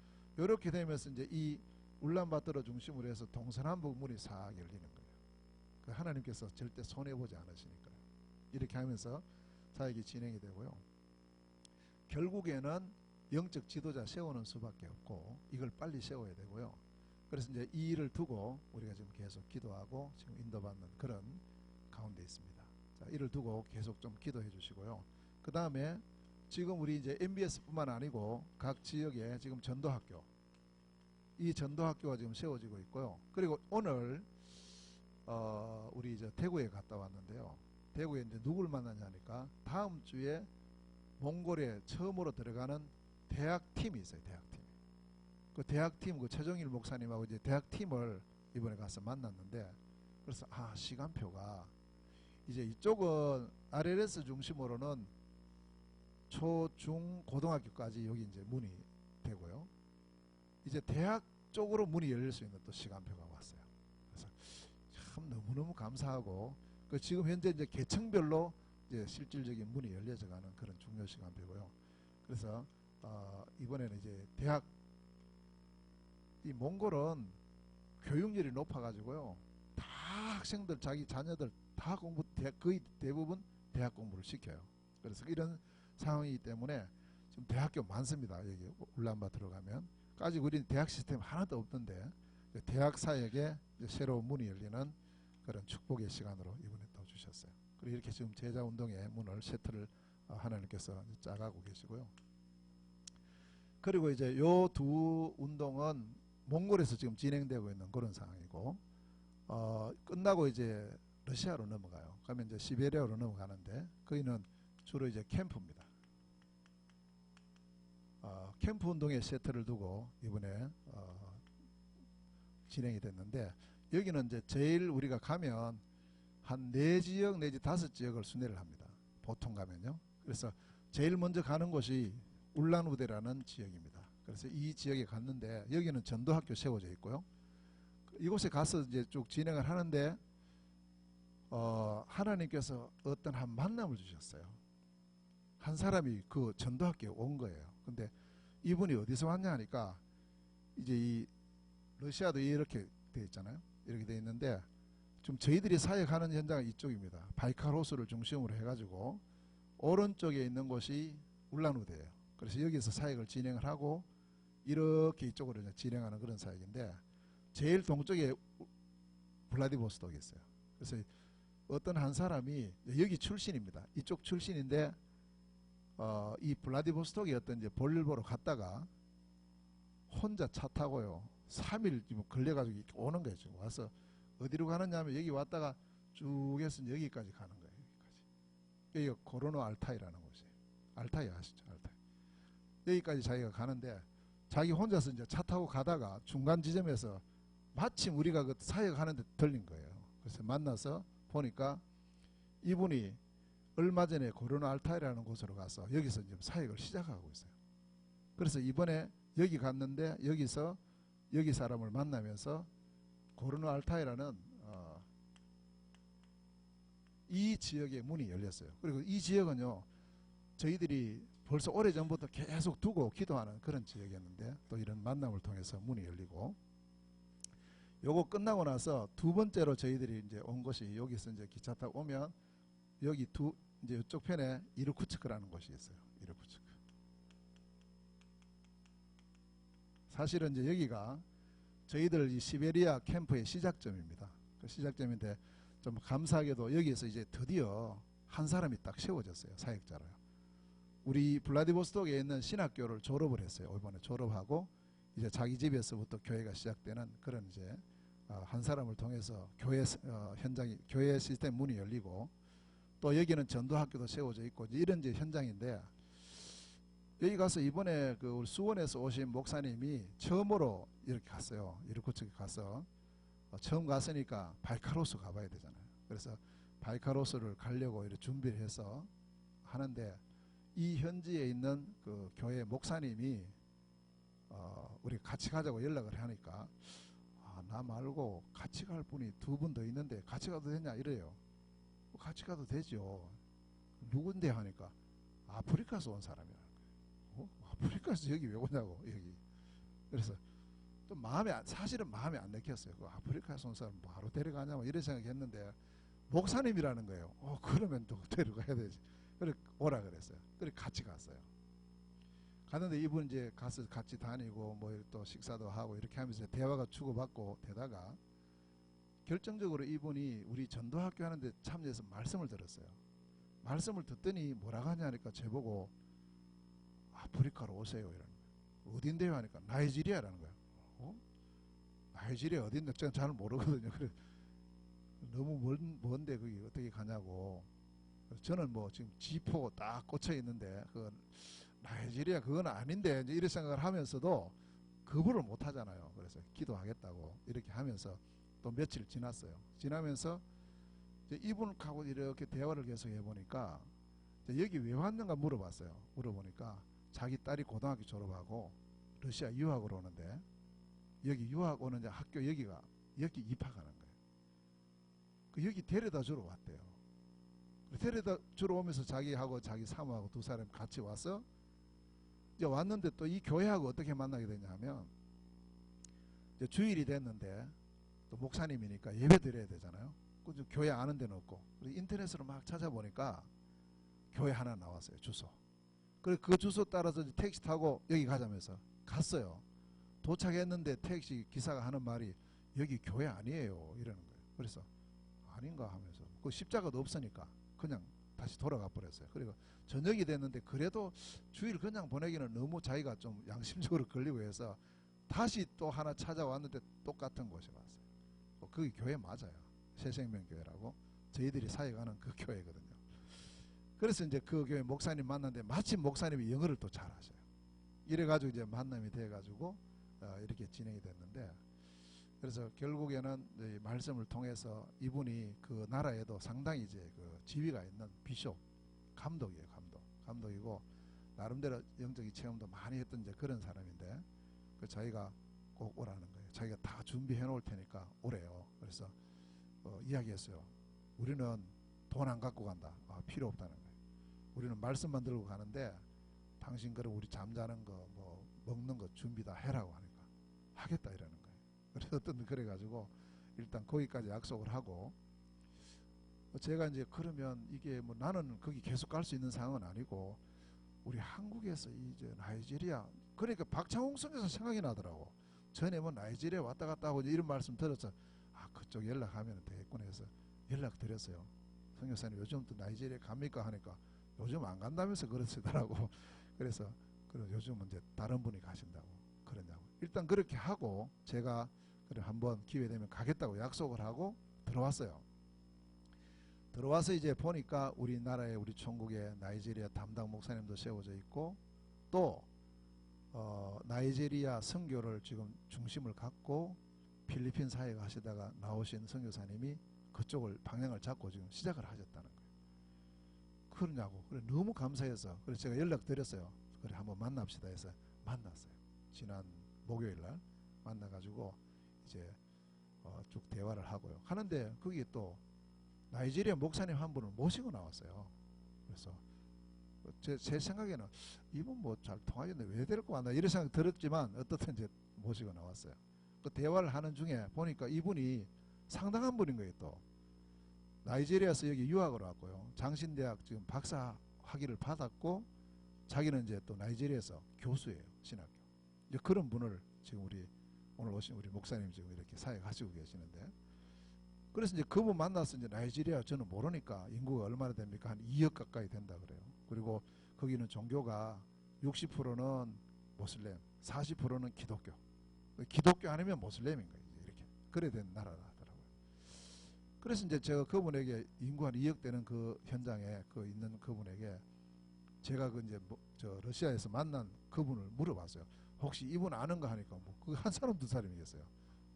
이렇게 되면서 이제 이 울란바토르 중심으로 해서 동서남북 문이 싹 열리는 거예요. 그 하나님께서 절대 손해보지 않으시니까요. 이렇게 하면서 사역이 진행이 되고요. 결국에는 영적 지도자 세우는 수밖에 없고 이걸 빨리 세워야 되고요. 그래서 이제 이 일을 두고 우리가 지금 계속 기도하고 지금 인도받는 그런 가운데 있습니다. 자, 이를 두고 계속 좀 기도해 주시고요. 그 다음에 지금 우리 이제 MBS뿐만 아니고 각 지역에 지금 전도학교, 이 전도학교가 지금 세워지고 있고요. 그리고 오늘 우리 이제 대구에 갔다 왔는데요. 대구에 이제 누굴 만나냐니까 다음 주에 몽골에 처음으로 들어가는 대학팀이 있어요. 대학팀. 그 대학팀 그 최종일 목사님하고 이제 대학팀을 이번에 가서 만났는데, 그래서 시간표가 이제 이쪽은 RLS 중심으로는 초, 중, 고등학교까지 여기 이제 문이 되고요. 이제 대학 쪽으로 문이 열릴 수 있는 또 시간표가 왔어요. 그래서 참 너무너무 감사하고, 그 지금 현재 이제 계층별로 이제 실질적인 문이 열려져 가는 그런 중요 시간표고요. 그래서 이번에는 이제 대학, 이 몽골은 교육열이 높아가지고요. 다 학생들 자기 자녀들 다 거의 대부분 대학 공부를 시켜요. 그래서 이런 상황이기 때문에 지금 대학교 많습니다. 여기 울란바토르 가면. 아직 우리는 대학 시스템 하나도 없던데 대학 사역에 새로운 문이 열리는 그런 축복의 시간으로 이번에 또 주셨어요. 그리고 이렇게 지금 제자운동의 문을 세트를 하나님께서 짜가고 계시고요. 그리고 이제 요 두 운동은 몽골에서 지금 진행되고 있는 그런 상황이고, 끝나고 이제 러시아로 넘어가요. 그러면 이제 시베리아로 넘어가는데 거기는 주로 이제 캠프입니다. 캠프 운동의 세트를 두고 이번에 진행이 됐는데, 여기는 이제 제일 우리가 가면 한 4지역 내지 5지역을 순회를 합니다. 보통 가면요. 그래서 제일 먼저 가는 곳이 울란우데라는 지역입니다. 그래서 이 지역에 갔는데 여기는 전도학교 세워져 있고요. 이곳에 가서 이제 쭉 진행을 하는데 하나님께서 어떤 한 만남을 주셨어요. 한 사람이 그 전도학교에 온 거예요. 근데 이분이 어디서 왔냐 하니까 이제 이 러시아도 이렇게 돼 있잖아요. 이렇게 돼 있는데 좀 저희들이 사역하는 현장은 이쪽입니다. 바이칼 호수를 중심으로 해가지고 오른쪽에 있는 곳이 울란우데예요. 그래서 여기서 사역을 진행을 하고 이렇게 이쪽으로 이제 진행하는 그런 사역인데, 제일 동쪽에 블라디보스톡이 있어요. 그래서 어떤 한 사람이 여기 출신입니다. 이쪽 출신인데 이 블라디보스톡에 어떤 이제 볼일 보러 갔다가 혼자 차 타고요 3일 걸려가지고 이렇게 오는 거예요. 지금 와서 어디로 가느냐 하면 여기 왔다가 쭉 해서 여기까지 가는 거예요. 여기가 고르노 알타이라는 곳이에요. 알타이 아시죠? 알타이. 여기까지 자기가 가는데 자기 혼자서 이제 차 타고 가다가 중간 지점에서 마침 우리가 그 사역하는데 들린 거예요. 그래서 만나서 보니까 이분이 얼마 전에 고르노 알타이라는 곳으로 가서 여기서 지금 사역을 시작하고 있어요. 그래서 이번에 여기 갔는데 여기서 여기 사람을 만나면서 고르노 알타이라는 이 지역의 문이 열렸어요. 그리고 이 지역은요, 저희들이 벌써 오래전부터 계속 두고 기도하는 그런 지역이었는데 또 이런 만남을 통해서 문이 열리고, 요거 끝나고 나서 두 번째로 저희들이 이제 온 곳이 여기서 이제 기차 타고 오면 여기 이제 이쪽 편에 이르쿠츠크라는 곳이 있어요. 이르쿠츠크. 사실은 이제 여기가 저희들 이 시베리아 캠프의 시작점입니다. 그 시작점인데 좀 감사하게도 여기에서 이제 드디어 한 사람이 딱 세워졌어요. 사역자로요. 우리 블라디보스톡에 있는 신학교를 졸업을 했어요. 이번에 졸업하고 이제 자기 집에서부터 교회가 시작되는 그런 이제 한 사람을 통해서 교회 현장이, 교회 시스템 문이 열리고, 또 여기는 전도학교도 세워져 있고 이런 이제 현장인데, 여기 가서 이번에 그 우리 수원에서 오신 목사님이 처음으로 이렇게 갔어요. 이르쿠츠크 가서 처음 갔으니까 바이칼호수 가봐야 되잖아요. 그래서 바이칼호수를 가려고 이렇게 준비를 해서 하는데, 이 현지에 있는 그 교회 목사님이 우리 같이 가자고 연락을 하니까 나 말고 같이 갈 분이 2분 더 있는데 같이 가도 되냐 이래요. 같이 가도 되죠. 누군데 하니까 아프리카에서 온 사람이라는 거예요. 아프리카에서 여기 왜 오냐고. 여기 그래서 또 사실은 마음에 안 내켰어요. 그 아프리카에서 온 사람 바로 데려가냐 뭐 이런 생각했는데 목사님이라는 거예요. 그러면 또 데려가야 되지. 그래 오라 그랬어요. 그래 같이 갔어요. 갔는데 이분 이제 가서 같이 다니고 뭐 또 식사도 하고 이렇게 하면서 대화가 주고받고 되다가 결정적으로 이분이 우리 전도학교 하는데 참여해서 말씀을 들었어요. 말씀을 듣더니 뭐라고 하냐니까 저보고 아프리카로 오세요 이러는 거예요. 어딘데요 하니까 나이지리아라는 거예요. 나이지리아 어딘데 제가 잘 모르거든요. 그래 너무 먼데 거기 어떻게 가냐고. 저는 뭐 지금 지포 딱 꽂혀 있는데 그 나이지리아 그건 아닌데 이제 이런 생각을 하면서도 거부를 못 하잖아요. 그래서 기도하겠다고 이렇게 하면서 또 며칠 지났어요. 지나면서 이제 이분하고 이렇게 대화를 계속 해보니까 여기 왜 왔는가 물어봤어요. 물어보니까 자기 딸이 고등학교 졸업하고 러시아 유학을 오는데 여기 유학 오는 학교 여기 입학하는 거예요. 그 여기 데려다 주러 왔대요. 데려다 주러 오면서 자기하고 자기 사모하고 두 사람 같이 와서 이제 왔는데 또 이 교회하고 어떻게 만나게 되냐면 이제 주일이 됐는데 또 목사님이니까 예배 드려야 되잖아요. 그 교회 아는 데는 없고 인터넷으로 막 찾아보니까 교회 하나 나왔어요. 주소. 그래서 그 주소 따라서 택시 타고 여기 가자면서 갔어요. 도착했는데 택시 기사가 하는 말이 여기 교회 아니에요 이러는 거예요. 그래서 아닌가 하면서 그 십자가도 없으니까 그냥 다시 돌아가 버렸어요. 그리고 저녁이 됐는데 그래도 주일 그냥 보내기는 너무 자기가 좀 양심적으로 걸리고 해서 다시 또 하나 찾아왔는데 똑같은 곳에 왔어요. 그게 교회 맞아요. 새생명교회라고 저희들이 사역하는 그 교회거든요. 그래서 이제 그 교회 목사님 만났는데 마침 목사님이 영어를 또 잘하셔요. 이래가지고 이제 만남이 돼가지고 이렇게 진행이 됐는데 그래서 결국에는 말씀을 통해서 이분이 그 나라에도 상당히 이제 그 지위가 있는 비숍 감독이에요. 감독이고 나름대로 영적인 체험도 많이 했던 이제 그런 사람인데 그 자기가 꼭 오라는 거예요. 자기가 다 준비해 놓을 테니까 오래요. 그래서 이야기했어요. 우리는 돈 안 갖고 간다. 필요 없다는 거예요. 우리는 말씀만 들고 가는데 당신 그럼 우리 잠자는 거 뭐 먹는 거 준비 다 해라고 하니까 하겠다 이러는 거예요. 그래서 어떤 그래가지고 일단 거기까지 약속을 하고 제가 이제 그러면 이게 뭐 나는 거기 계속 갈 수 있는 상황은 아니고 우리 한국에서 이제 나이지리아 그러니까 박창홍 선교사 생각이 나더라고. 전에 뭐 나이지리아 왔다 갔다 하고 이런 말씀 들었어. 그쪽 연락하면 되겠구나 해서 연락 드렸어요. 선교사님 요즘 또 나이지리아 갑니까 하니까 요즘 안 간다면서 그러시더라고. 그래서 요즘은 이제 다른 분이 가신다고 그러냐고. 일단 그렇게 하고 제가 그래 한번 기회 되면 가겠다고 약속을 하고 들어왔어요. 들어와서 이제 보니까 우리나라에 우리 천국에 나이지리아 담당 목사님도 세워져 있고 또 나이지리아 선교를 지금 중심을 갖고 필리핀 사역 하시다가 나오신 선교사님이 그쪽을 방향을 잡고 지금 시작을 하셨다는 거예요. 그러냐고. 그래 너무 감사해서 그래서 제가 연락 드렸어요. 그래 한번 만납시다 해서 만났어요. 지난 목요일 날 만나가지고 이제 쭉 대화를 하고요. 하는데 거기 또 나이지리아 목사님 한 분을 모시고 나왔어요. 그래서 제 생각에는 이분 뭐 잘 통하겠네 왜 데리고 왔나 이런 생각 들었지만 어떻든 이제 모시고 나왔어요. 그 대화를 하는 중에 보니까 이분이 상당한 분인 거예요. 또 나이지리아에서 여기 유학을 왔고요. 장신대학 지금 박사 학위를 받았고 자기는 이제 또 나이지리아에서 교수예요. 신학교. 이제 그런 분을 지금 오늘 오신 우리 목사님 지금 이렇게 사역하시고 계시는데 그래서 이제 그분 만나서 이제 나이지리아 저는 모르니까 인구가 얼마나 됩니까? 한 2억 가까이 된다 그래요. 그리고 거기는 종교가 60%는 모슬렘, 40%는 기독교. 기독교 아니면 모슬렘인 거예요. 이렇게 그래 된 나라라 하더라고요. 그래서 이제 제가 그분에게 인구 한 2억 되는 그 현장에 그 있는 그분에게 제가 그 이제 저 러시아에서 만난 그분을 물어봤어요. 혹시 이분 아는가 하니까 뭐 그 한 사람 두 사람이겠어요.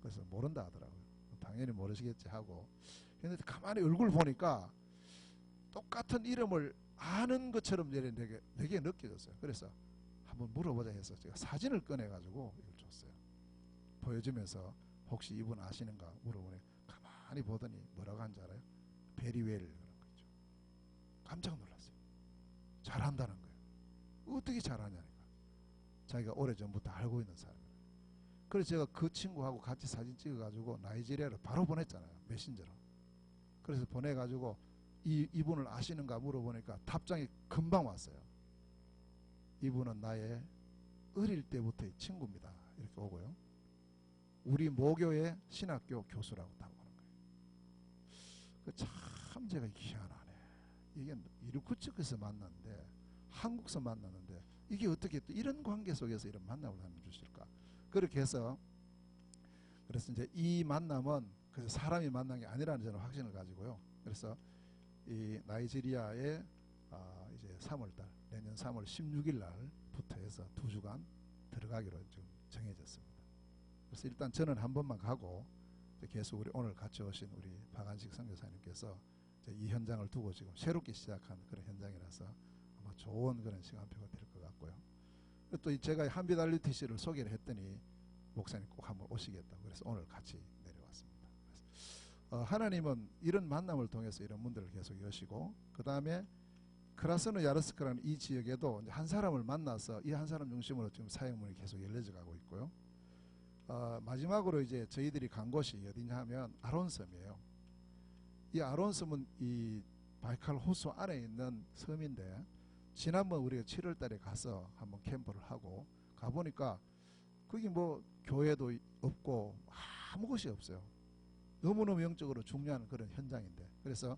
그래서 모른다 하더라고요. 당연히 모르시겠지 하고 근데 가만히 얼굴 보니까 똑같은 이름을 아는 것처럼 내게 느껴졌어요. 그래서 한번 물어보자 해서 제가 사진을 꺼내가지고 이걸 줬어요. 보여주면서 혹시 이분 아시는가 물어보니 가만히 보더니 뭐라고 하는지 알아요? 베리웰 그런 거 있죠. 깜짝 놀랐어요. 잘한다는 거예요. 어떻게 잘하냐니까. 자기가 오래전부터 알고 있는 사람이에요. 그래서 제가 그 친구하고 같이 사진 찍어가지고 나이지리아로 바로 보냈잖아요. 메신저로. 그래서 보내가지고 이분을 아시는가 물어보니까 답장이 금방 왔어요. 이분은 나의 어릴 때부터의 친구입니다. 이렇게 오고요. 우리 모교의 신학교 교수라고 딱 오는 거예요. 참 제가 희한하네. 이게 이르쿠츠크에서 만났는데 한국에서 만났는데 이게 어떻게 또 이런 관계 속에서 이런 만남을 하는 주실까? 그렇게 해서 그래서 이제 이 만남은 그래서 사람이 만난 게 아니라는 저는 확신을 가지고요. 그래서 이 나이지리아에 이제 3월달 내년 3월 16일 날부터 해서 2주간 들어가기로 지금 정해졌습니다. 그래서 일단 저는 한 번만 가고 계속 우리 오늘 같이 오신 우리 박한식 선교사님께서 이 현장을 두고 지금 새롭게 시작한 그런 현장이라서 아마 좋은 그런 시간표가 될 것 같고요. 또 제가 한빛RUTC를 소개를 했더니 목사님 꼭 한번 오시겠다고 그래서 오늘 같이 내려왔습니다. 그래서 하나님은 이런 만남을 통해서 이런 문들을 계속 여시고 그 다음에 크라스노 야르스크라는 이 지역에도 이제 한 사람을 만나서 이 한 사람 중심으로 지금 사역문이 계속 열려져 가고 있고요. 마지막으로 이제 저희들이 간 곳이 어디냐 하면 아론섬이에요. 이 아론섬은 이 바이칼 호수 안에 있는 섬인데 지난번 우리가 7월 달에 가서 한번 캠프를 하고 가보니까 거기 뭐 교회도 없고 아무것이 없어요. 너무너무 영적으로 중요한 그런 현장인데 그래서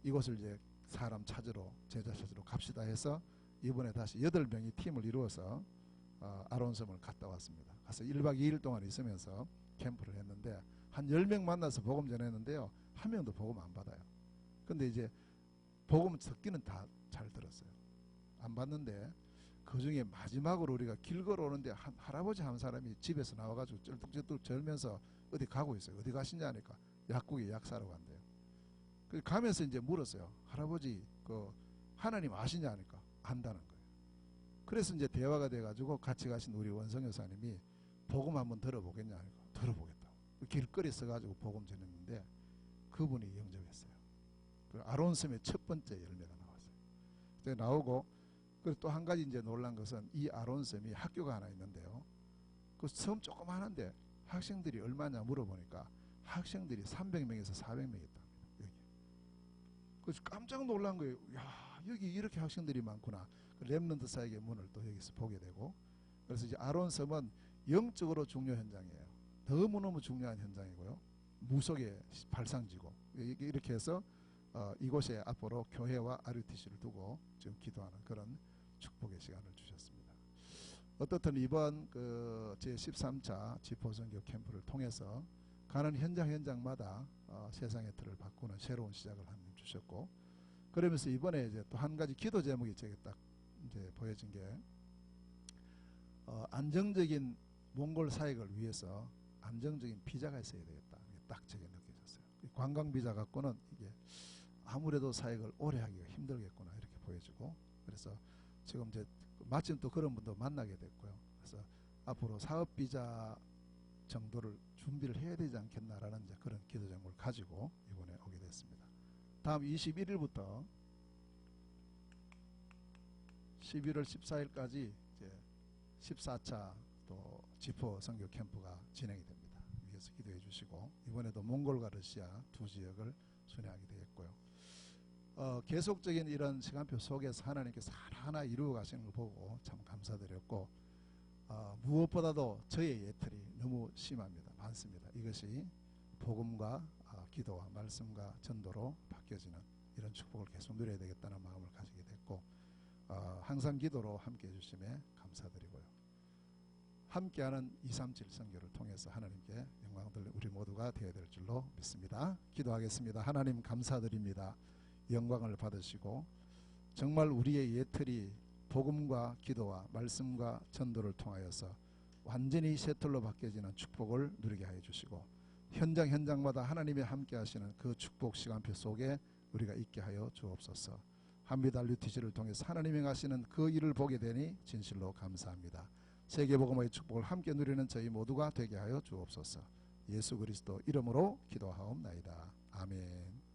이곳을 이제 사람 찾으러 제자 찾으러 갑시다 해서 이번에 다시 8명이 팀을 이루어서 아론섬을 갔다 왔습니다. 가서 1박 2일 동안 있으면서 캠프를 했는데 한 10명 만나서 복음 전했는데요. 한 명도 복음 안 받아요. 근데 이제 복음 듣기는 다 잘 들었어요. 안 받는데 그 중에 마지막으로 우리가 길 걸어오는데 할아버지 한 사람이 집에서 나와가지고 쩔뚝쩔뚝 절면서 어디 가고 있어요. 어디 가시냐 하니까 약국에 약 사러 간대요. 그 가면서 이제 물었어요. 할아버지 그 하나님 아시냐 하니까 안다는 거예요. 그래서 이제 대화가 돼가지고 같이 가신 우리 원성 여사님이 복음 한번 들어보겠냐 하니까 들어보겠다고. 길거리 서가지고 복음 전했는데 그분이 영접했어요. 그 아론섬의 첫 번째 열매가 나왔어요. 그때 나오고 그리고 또 한 가지 이제 놀란 것은 이 아론섬이 학교가 하나 있는데요. 그 섬 조그마한데 학생들이 얼마냐 물어보니까 학생들이 300명에서 400명 있답니다. 여기. 그래서 깜짝 놀란 거예요. 야, 여기 이렇게 학생들이 많구나. 그 렘넌트 사역의 문을 또 여기서 보게 되고 그래서 이제 아론섬은 영적으로 중요 현장이에요. 너무너무 중요한 현장이고요. 무속의 발상지고 이렇게 해서 이곳에 앞으로 교회와 RUTC를 두고 지금 기도하는 그런 축복의 시간을 주셨습니다. 어떻든 이번 그 제13차 지포선교 캠프를 통해서 가는 현장마다 세상의 틀을 바꾸는 새로운 시작을 하나님 주셨고 그러면서 이번에 이제 또 한 가지 기도 제목이 제게 딱 이제 보여진 게 안정적인 몽골 사역을 위해서 안정적인 비자가 있어야 되겠다. 딱 제게 느껴졌어요. 관광 비자 갖고는 이게 아무래도 사역을 오래 하기가 힘들겠구나 이렇게 보여지고 그래서 지금 이제 마침 또 그런 분도 만나게 됐고요. 그래서 앞으로 사업 비자 정도를 준비를 해야 되지 않겠나라는 이제 그런 기도 제목을 가지고 이번에 오게 됐습니다. 다음 21일부터 11월 14일까지 이제 14차 또 지포 선교 캠프가 진행이 됩니다. 위에서 기도해 주시고 이번에도 몽골과 러시아 두 지역을 순회하게 되겠고요. 계속적인 이런 시간표 속에서 하나님께서 하나하나 이루어 가시는 걸 보고 참 감사드렸고 무엇보다도 저의 예틀이 너무 심합니다. 많습니다. 이것이 복음과 기도와 말씀과 전도로 바뀌어지는 이런 축복을 계속 누려야 되겠다는 마음을 가지게 됐고 항상 기도로 함께해 주심에 감사드리고요. 함께하는 237 선교를 통해서 하나님께 영광들 우리 모두가 되어야 될 줄로 믿습니다. 기도하겠습니다. 하나님 감사드립니다. 영광을 받으시고 정말 우리의 예틀이 복음과 기도와 말씀과 전도를 통하여서 완전히 새 틀로 바뀌어지는 축복을 누리게 하여 주시고 현장마다 하나님이 함께 하시는 그 축복 시간표 속에 우리가 있게 하여 주옵소서. 한빛RUTC를 통해서 하나님이 하시는 그 일을 보게 되니 진실로 감사합니다. 세계복음의 축복을 함께 누리는 저희 모두가 되게 하여 주옵소서. 예수 그리스도 이름으로 기도하옵나이다. 아멘.